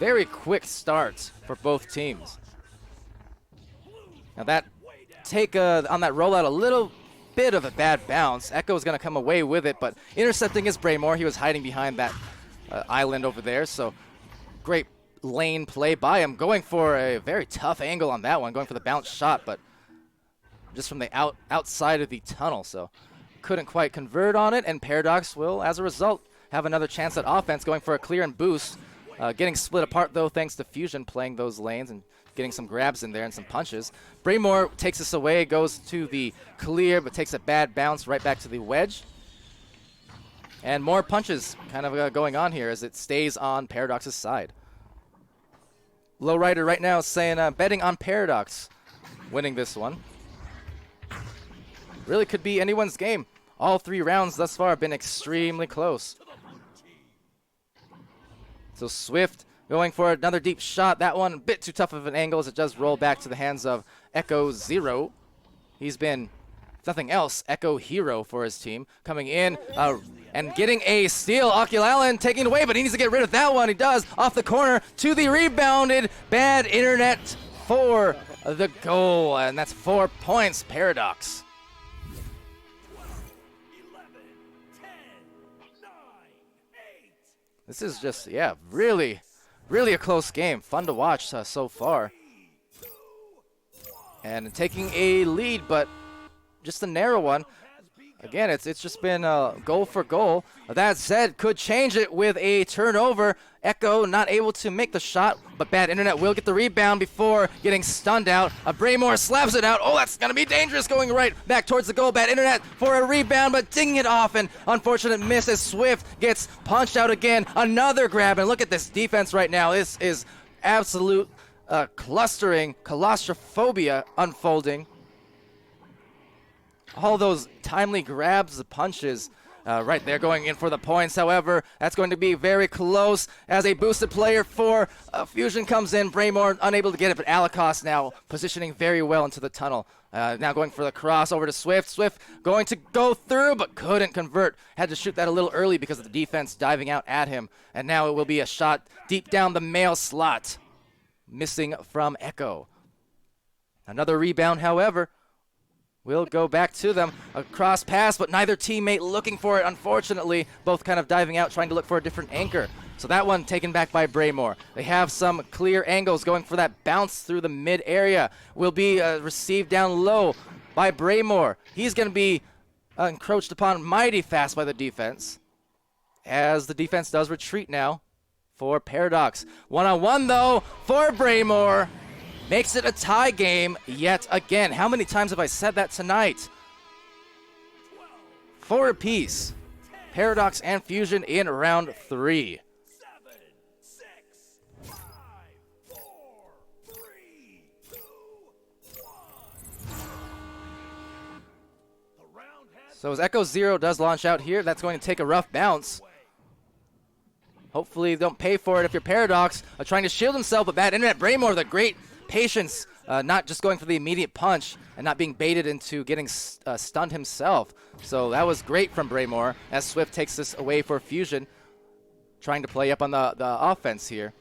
[SPEAKER 2] very quick starts for both teams. Now that take on that rollout a little bit of a bad bounce. Echo's going to come away with it, but intercepting is Braymore. He was hiding behind that island over there. So great lane play by him, going for a very tough angle on that one, going for the bounce shot, but just from the outside of the tunnel. So couldn't quite convert on it, and Paradox will, as a result, have another chance at offense, going for a clear and boost. Getting split apart, though, thanks to Fusion playing those lanes and getting some grabs in there and some punches. Braymore takes this away, goes to the clear, but takes a bad bounce right back to the wedge. And more punches kind of going on here as it stays on Paradox's side. Lowrider right now saying betting on Paradox winning this one. Really could be anyone's game. All 3 rounds thus far have been extremely close. So Swift going for another deep shot. That one a bit too tough of an angle as it does roll back to the hands of Echo Zero. He's been, if nothing else, Echo Hero for his team. Coming in and getting a steal. Akulalan taking it away, but he needs to get rid of that one. He does. Off the corner to the rebounded. Bad Internet for the goal. And that's 4 points, Paradox. This is just, yeah, really, really a close game. Fun to watch so far. And taking a lead, but just a narrow one. Again, it's just been goal for goal. That said, could change it with a turnover. Echo not able to make the shot, but Bad Internet will get the rebound before getting stunned out. Braymore slaps it out. Oh, that's going to be dangerous, going right back towards the goal. Bad Internet for a rebound, but dinging it off. And unfortunate miss as Swift gets punched out again. Another grab, and look at this defense right now. This is absolute clustering, claustrophobia unfolding. All those timely grabs, the punches, right there going in for the points. However, that's going to be very close as a boosted player for Fusion comes in. Braymore unable to get it, but Alikos now positioning very well into the tunnel. Now going for the cross over to Swift. Swift going to go through, but couldn't convert. Had to shoot that a little early because of the defense diving out at him. And now it will be a shot deep down the male slot. Missing from Echo. Another rebound, however. We'll go back to them. A cross pass, but neither teammate looking for it, unfortunately. Both kind of diving out, trying to look for a different anchor. So that one taken back by Braymore. They have some clear angles going for that bounce through the mid area. Will be received down low by Braymore. He's going to be encroached upon mighty fast by the defense. As the defense does retreat now for Paradox. One-on-one, though, for Braymore. Makes it a tie game yet again. How many times have I said that tonight? 4 apiece. Paradox and Fusion in round 3.
[SPEAKER 5] 7, 6, 5, 4, 3, 2, 1. The round has
[SPEAKER 2] So as Echo Zero does launch out here, that's going to take a rough bounce. Hopefully you don't pay for it if you're Paradox. Trying to shield himself, but Bad Internet. Braymore with a great patience, not just going for the immediate punch and not being baited into getting stunned himself. So that was great from Braymore as Swift takes this away for Fusion. Trying to play up on the offense here.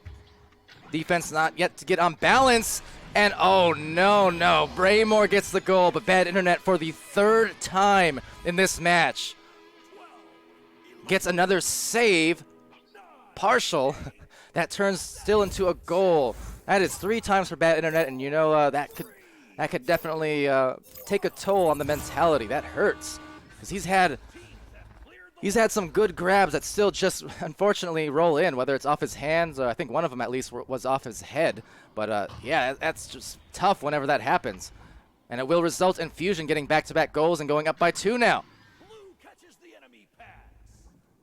[SPEAKER 2] Defense not yet to get on balance. And oh no, Braymore gets the goal, but Bad Internet for the 3rd time in this match. Gets another save, partial, that turns still into a goal. That is 3 times for Bad Internet, and you know that could definitely take a toll on the mentality. That hurts because he's had some good grabs that still just unfortunately roll in, whether it's off his hands or I think one of them at least was off his head. But yeah, that's just tough whenever that happens, and it will result in Fusion getting back-to-back goals and going up by 2 now.
[SPEAKER 5] Blue catches the enemy pass.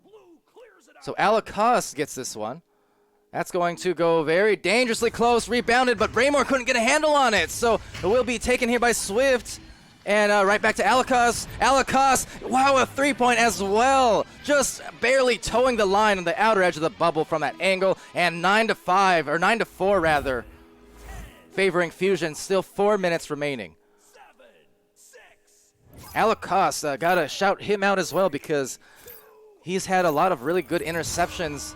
[SPEAKER 5] Blue clears it out.
[SPEAKER 2] So Alikos gets this one. That's going to go very dangerously close, rebounded, but Braymore couldn't get a handle on it. So it will be taken here by Swift. And right back to Alikos. Alikos, wow, a 3-point as well. Just barely towing the line on the outer edge of the bubble from that angle. And 9-5, or 9-4 rather, favoring Fusion. Still 4 minutes remaining.
[SPEAKER 5] 7, 6.
[SPEAKER 2] Alikos, gotta shout him out as well because he's had a lot of really good interceptions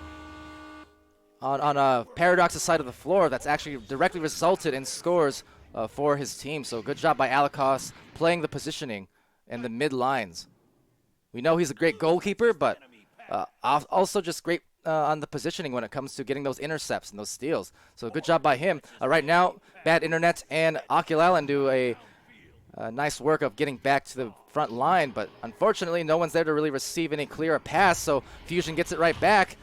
[SPEAKER 2] on Paradox's side of the floor that's actually directly resulted in scores for his team. So good job by Alikos playing the positioning and the mid lines. We know he's a great goalkeeper, but also just great on the positioning when it comes to getting those intercepts and those steals. So good job by him. Right now, Bad Internet and Oculalan do a nice work of getting back to the front line, but unfortunately no one's there to really receive any clearer pass, so Fusion gets it right back.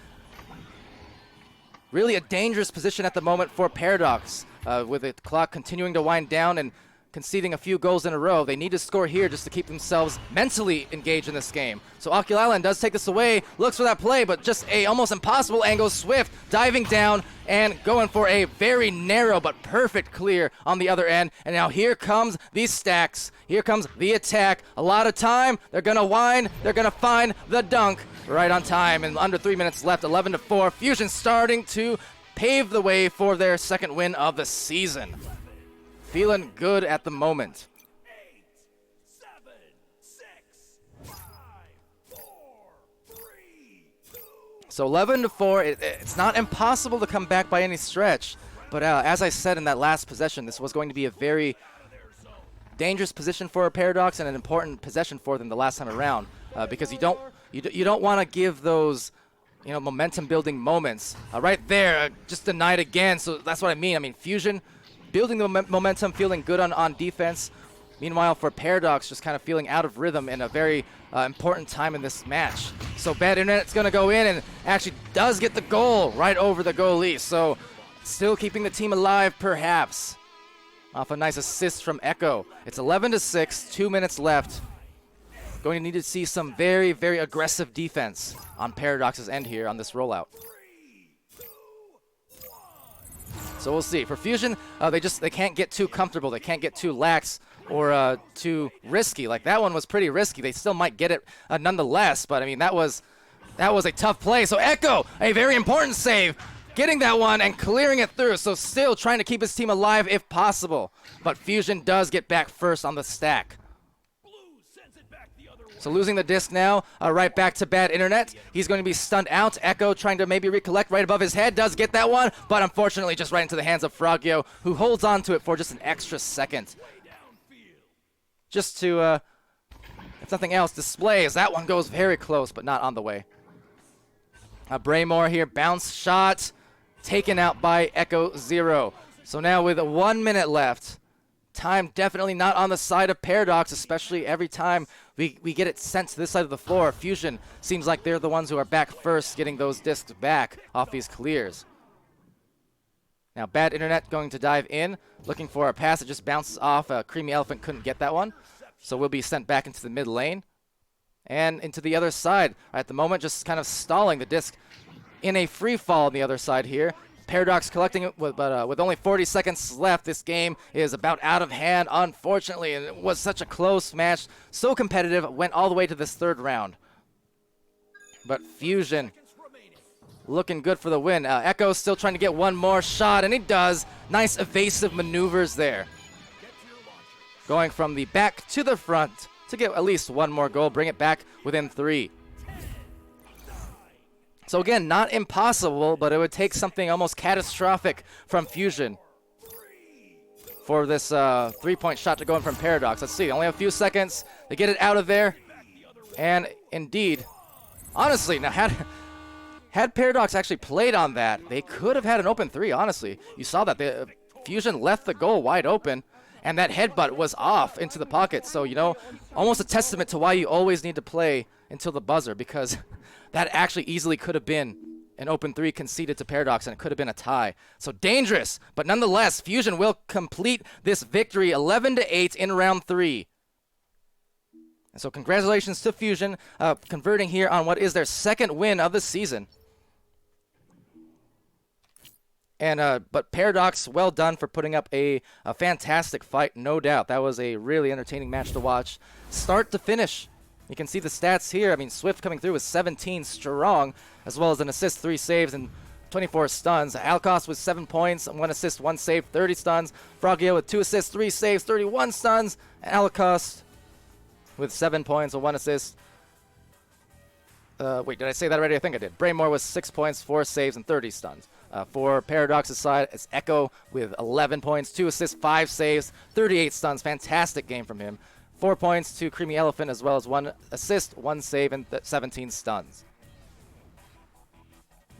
[SPEAKER 2] Really a dangerous position at the moment for Paradox, with the clock continuing to wind down and conceding a few goals in a row. They need to score here just to keep themselves mentally engaged in this game. So Oculalan does take this away, looks for that play, but just a almost impossible angle. Swift diving down and going for a very narrow but perfect clear on the other end. And now here comes these stacks. Here comes the attack. A lot of time. They're going to wind. They're going to find the dunk right on time. And under 3 minutes left, 11-4. Fusion starting to pave the way for their 2nd win of the season. Feeling good at the moment.
[SPEAKER 5] 8, 7, 6, 5, 4, 3, 2.
[SPEAKER 2] So 11-4, it's not impossible to come back by any stretch. But as I said in that last possession, this was going to be a very dangerous position for a Paradox and an important possession for them the last time around. Because you don't want to give those you know, momentum building moments. Right there, just denied again. So that's what I mean. I mean, Fusion building the momentum, feeling good on defense. Meanwhile, for Paradox, just kind of feeling out of rhythm in a very important time in this match. So Bad Internet's going to go in and actually does get the goal right over the goalie. So still keeping the team alive, perhaps. Off a nice assist from Echo. It's 11-6, 2 minutes left. Going to need to see some very, very aggressive defense on Paradox's end here on this rollout. So we'll see. For Fusion, they can't get too comfortable. They can't get too lax or too risky. Like that one was pretty risky. They still might get it nonetheless, but I mean that was a tough play. So Echo, a very important save, getting that one and clearing it through. So still trying to keep his team alive if possible. But Fusion does get back first on the stack. So losing the disc now, right back to Bad Internet. He's going to be stunned out. Echo trying to maybe recollect right above his head. Does get that one, but unfortunately just right into the hands of Frogio, who holds on to it for just an extra second. Just to, if nothing else, displays. That one goes very close, but not on the way. Braymore here, bounce shot, taken out by Echo Zero. So now with 1 minute left, time definitely not on the side of Paradox, especially every time we get it sent to this side of the floor. Fusion seems like they're the ones who are back first, getting those discs back off these clears. Now Bad Internet going to dive in, looking for a pass that just bounces off. Creamy Elephant couldn't get that one, so we'll be sent back into the mid lane and into the other side. At the moment, just kind of stalling the disc in a free fall on the other side here. Paradox collecting it, but with only 40 seconds left, this game is about out of hand, unfortunately. And it was such a close match, so competitive, went all the way to this third round. But Fusion looking good for the win. Echo still trying to get one more shot, and he does. Nice evasive maneuvers there. Going from the back to the front to get at least one more goal, bring it back within 3. So again, not impossible, but it would take something almost catastrophic from Fusion for this 3-point shot to go in from Paradox. Let's see, only a few seconds to get it out of there. And indeed, honestly, now had Paradox actually played on that, they could have had an open 3, honestly. You saw that the Fusion left the goal wide open, and that headbutt was off into the pocket. So, you know, almost a testament to why you always need to play until the buzzer, because that actually easily could have been an open 3 conceded to Paradox, and it could have been a tie. So dangerous, but nonetheless, Fusion will complete this victory 11-8 in round 3. And so congratulations to Fusion, converting here on what is their second win of the season. And but Paradox, well done for putting up a fantastic fight, no doubt. That was a really entertaining match to watch, start to finish. You can see the stats here. I mean, Swift coming through with 17 strong, as well as an assist, 3 saves, and 24 stuns. Alcos with 7 points, 1 assist, 1 save, 30 stuns. Frogio with 2 assists, 3 saves, 31 stuns. And Alcos with 7 points and 1 assist. Wait, did I say that already? I think I did. Braymore with 6 points, 4 saves, and 30 stuns. For Paradox's side, it's Echo with 11 points, 2 assists, 5 saves, 38 stuns. Fantastic game from him. 4 points to Creamy Elephant, as well as 1 assist, 1 save, and 17 stuns.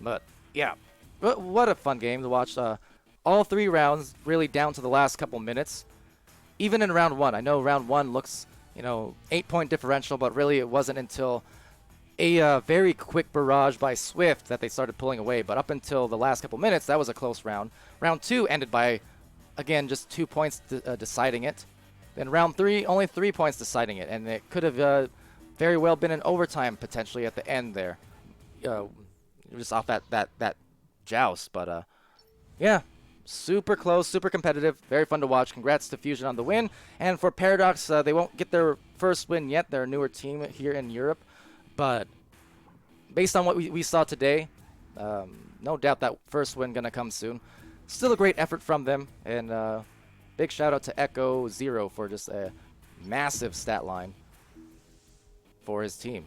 [SPEAKER 2] But, yeah, what a fun game to watch. All 3 rounds really down to the last couple minutes. Even in round 1, I know round 1 looks, 8-point differential, but really it wasn't until a very quick barrage by Swift that they started pulling away. But up until the last couple minutes, that was a close round. Round 2 ended by, again, just 2 points deciding it. Then round 3, only 3 points deciding it, and it could have very well been an overtime potentially at the end there, just off that joust. But yeah, super close, super competitive, very fun to watch. Congrats to Fusion on the win, and for Paradox, they won't get their first win yet. They're a newer team here in Europe, but based on what we saw today, no doubt that first win gonna come soon. Still a great effort from them, and big shout out to Echo Zero for just a massive stat line for his team.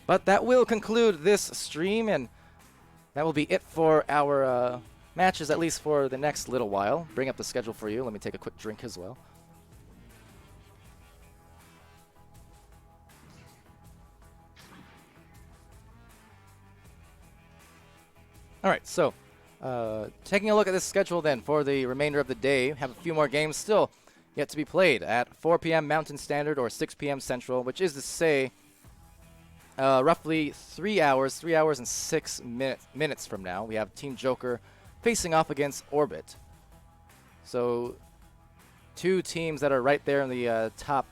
[SPEAKER 2] But that will conclude this stream, and that will be it for our matches, at least for the next little while. Bring up the schedule for you. Let me take a quick drink as well. All right, so taking a look at this schedule then for the remainder of the day, have a few more games still yet to be played at 4 p.m. Mountain Standard or 6 p.m. Central, which is to say roughly 3 hours and 6 minutes from now. We have Team Joker facing off against Orbit. So two teams that are right there in the top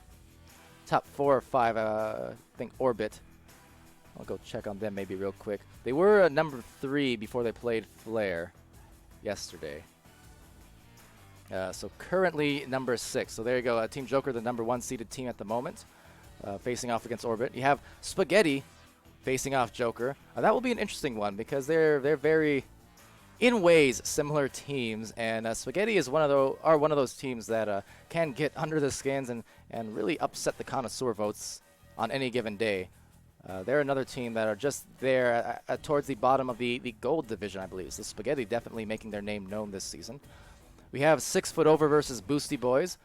[SPEAKER 2] 4 or 5, I think Orbit. I'll go check on them maybe real quick. They were number 3 before they played Flare yesterday. So currently number 6. So there you go. Team Joker, the number 1 seeded team at the moment, facing off against Orbit. You have Spaghetti facing off Joker. That will be an interesting one because they're very, in ways, similar teams. And Spaghetti is one of those teams that can get under the skins and really upset the connoisseur votes on any given day. They're another team that are just there towards the bottom of the gold division, I believe. So Spaghetti definitely making their name known this season. We have 6 Foot Over versus Boosty Boys.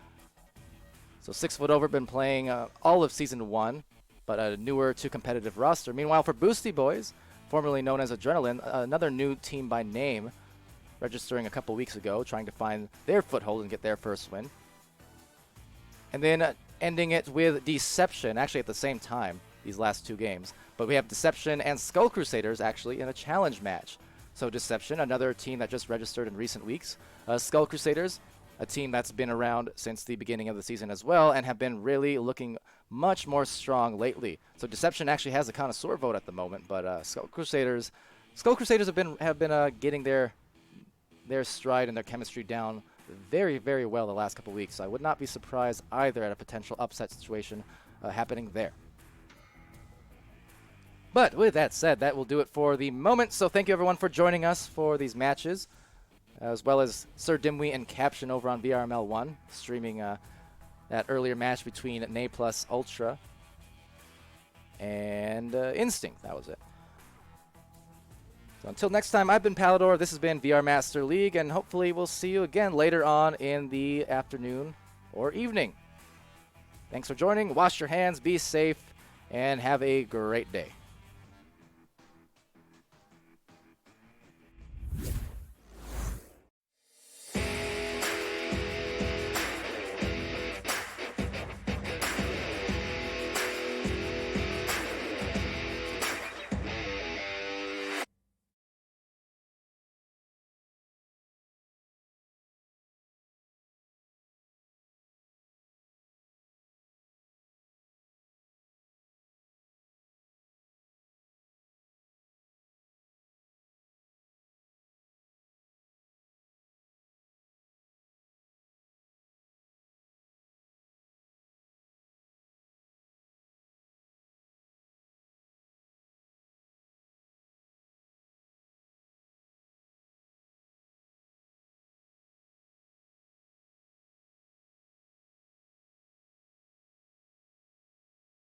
[SPEAKER 2] So 6 Foot Over been playing all of Season 1, but a newer to competitive roster. Meanwhile, for Boosty Boys, formerly known as Adrenaline, another new team by name, registering a couple weeks ago, trying to find their foothold and get their first win. And then ending it with Deception, actually at the same time, these last 2 games. But we have Deception and Skull Crusaders actually in a challenge match. So Deception, another team that just registered in recent weeks. Skull Crusaders, a team that's been around since the beginning of the season as well and have been really looking much more strong lately. So Deception actually has a connoisseur vote at the moment, but Skull Crusaders have been getting their stride and their chemistry down very, very well the last couple weeks. So I would not be surprised either at a potential upset situation happening there. But with that said, that will do it for the moment. So thank you everyone for joining us for these matches, as well as Sir Dimwee and Caption over on VRML 1, streaming that earlier match between Nay Plus Ultra and Instinct. That was it. So until next time, I've been Palidore. This has been VR Master League, and hopefully we'll see you again later on in the afternoon or evening. Thanks for joining. Wash your hands, be safe, and have a great day.